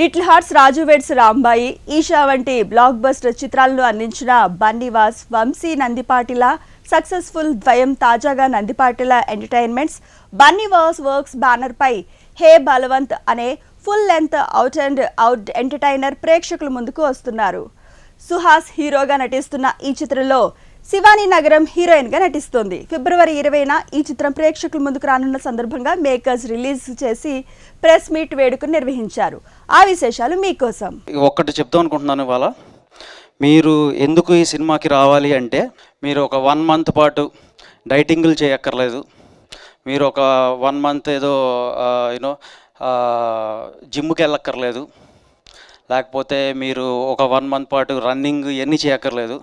Little hearts, రాజు weds Rambai, Isha వంటి block buster చిత్రాలను అందించిన బన్నీవాస్, వంశీ నందిపాటిల సక్సెస్ఫుల్ ద్వయం తాజాగా నందిపాటిల ఎంటర్టైన్మెంట్స్ బన్నీవాస్ వర్క్స్ బ్యానర్ పై హే బలవంత్ అనే full length out and out entertainer ప్రేక్షకుల ముందుకు వస్తున్నారు. సుహాస్ హీరోగా నటిస్తున్న ఈ చిత్రంలో శివాని నగరం హీరోయిన్ గా నటిస్తోంది. ఫిబ్రవరి 20న ఈ చిత్రం ప్రేక్షకుల ముందుకు రానున్న సందర్భంగా మేకర్స్ రిలీజ్ చేసి ప్రెస్ మీట్ వేడుకను నిర్వహించారు. ఆ విశేషాలు మీకోసం. ఒక్కటి చెప్తాం అనుకుంటున్నాను. ఇవాళ మీరు ఎందుకు ఈ సినిమాకి రావాలి అంటే, మీరు ఒక 1 మంత్ పాటు డైటింగ్లు చేయక్కర్లేదు. మీరు ఒక 1 మంత్ ఏదో జిమ్కి వెళ్ళక్కర్లేదు. లేకపోతే మీరు ఒక 1 మంత్ పాటు రన్నింగ్ ఇవన్నీ చేయక్కర్లేదు.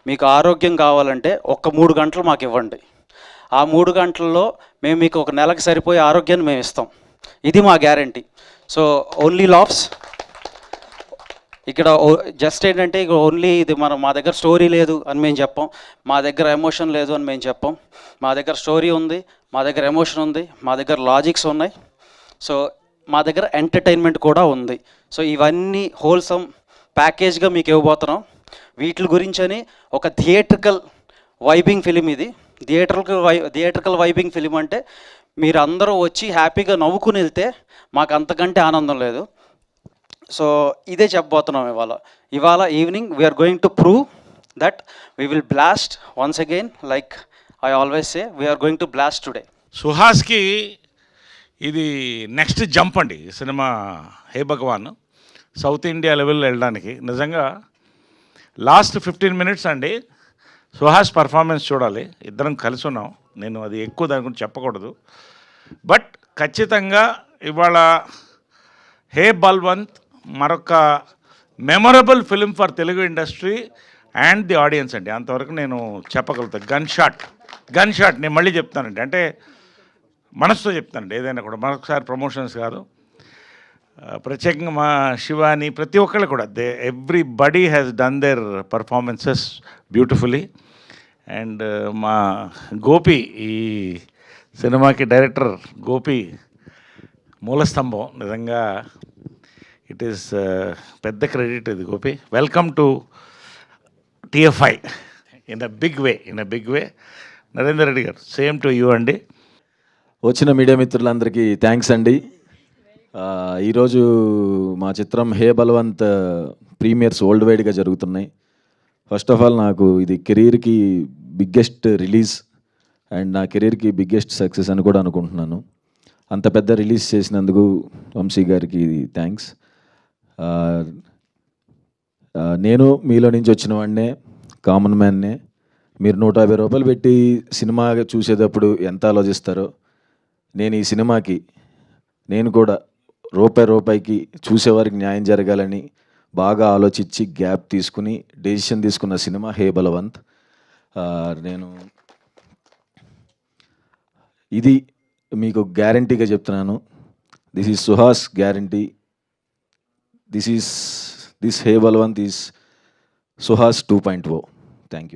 మీకు ఆరోగ్యం కావాలంటే ఒక్క 3 గంటలు మాకు ఇవ్వండి. ఆ 3 గంటల్లో మేము మీకు ఒక నెలకు సరిపోయే ఆరోగ్యాన్ని మేము ఇస్తాం. ఇది మా గ్యారంటీ. So only laughs. ఇక్కడ జస్ట్ ఏంటంటే ఇక ఓన్లీ ఇది మా దగ్గర స్టోరీ లేదు అని మేము చెప్పాం, మా దగ్గర ఎమోషన్ లేదు అని మేము చెప్పాం. మా దగ్గర స్టోరీ ఉంది, మా దగ్గర ఎమోషన్ ఉంది, మా దగ్గర లాజిక్స్ ఉన్నాయి. సో మా దగ్గర ఎంటర్టైన్మెంట్ కూడా ఉంది. సో ఇవన్నీ హోల్సమ్ ప్యాకేజ్గా మీకు ఇవ్వబోతున్నాం. వీటి గురించని ఒక థియేట్రికల్ వైబింగ్ ఫిలిం ఇది. థియేట్రికల్ వైబింగ్ ఫిలిం అంటే మీరు అందరూ వచ్చి హ్యాపీగా నవ్వుకుని వెళ్తే మాకు అంతకంటే ఆనందం లేదు. సో ఇదే చెప్పబోతున్నాం ఇవాళ evening we're going to prove that we will blast once again. Like I always say, we're going to blast today. సుహాస్కి ఇది నెక్స్ట్ జంప్ అండి cinema Hey Bhagawan. South India లెవెల్లో వెళ్ళడానికి నిజంగా లాస్ట్ 15 మినిట్స్ అండి సుహాస్ పర్ఫార్మెన్స్ చూడాలి. ఇద్దరం కలిసి ఉన్నాం. నేను అది ఎక్కువ దాని గురించి చెప్పకూడదు. బట్ ఖచ్చితంగా ఇవాళ హే బల్వంత్ మరొక memorable film for Telugu industry and the audience అండి. అంతవరకు నేను చెప్పగలుగుతాను. గన్ షాట్ నేను మళ్ళీ చెప్తానండి, అంటే మనసుతో చెప్తానండి. ఏదైనా కూడా మరొకసారి ప్రమోషన్స్ కాదు, ప్రత్యేకంగా మా శివాని ప్రతి ఒక్కళ్ళు కూడా everybody has done their performances beautifully. And మా గోపి, ఈ సినిమాకి డైరెక్టర్ గోపి మూలస్తంభం. నిజంగా ఇట్ ఈస్ పెద్ద క్రెడిట్ ఇది Gopi. Welcome to TFI in a big way. Narender Reddy garu, same to you అండి. వచ్చిన మీడియా మిత్రులందరికీ థ్యాంక్స్ అండి. ఈరోజు మా చిత్రం హే బలవంత్ ప్రీమియర్స్ వరల్డ్ వైడ్గా జరుగుతున్నాయి. ఫస్ట్ ఆఫ్ ఆల్ నాకు ఇది కెరీర్కి బిగ్గెస్ట్ రిలీజ్ అండ్ నా కెరీర్కి బిగ్గెస్ట్ సక్సెస్ అని కూడా అనుకుంటున్నాను. అంత పెద్ద రిలీజ్ చేసినందుకు వంశీ గారికి థ్యాంక్స్. నేను మీలో నుంచి వచ్చిన వాడినే, కామన్ మ్యాన్నే. మీరు 150 రూపాయలు పెట్టి సినిమా చూసేటప్పుడు ఎంత ఆలోచిస్తారో, నేను ఈ సినిమాకి నేను కూడా రూపాయికి చూసేవారికి న్యాయం జరగాలని బాగా ఆలోచించి గ్యాప్ తీసుకుని డెసిషన్ తీసుకున్న సినిమా హే బలవంత్. నేను ఇది మీకు గ్యారంటీగా చెప్తున్నాను. This is Suhas guarantee. This hey Balwant is Suhas 2.0. Thank you.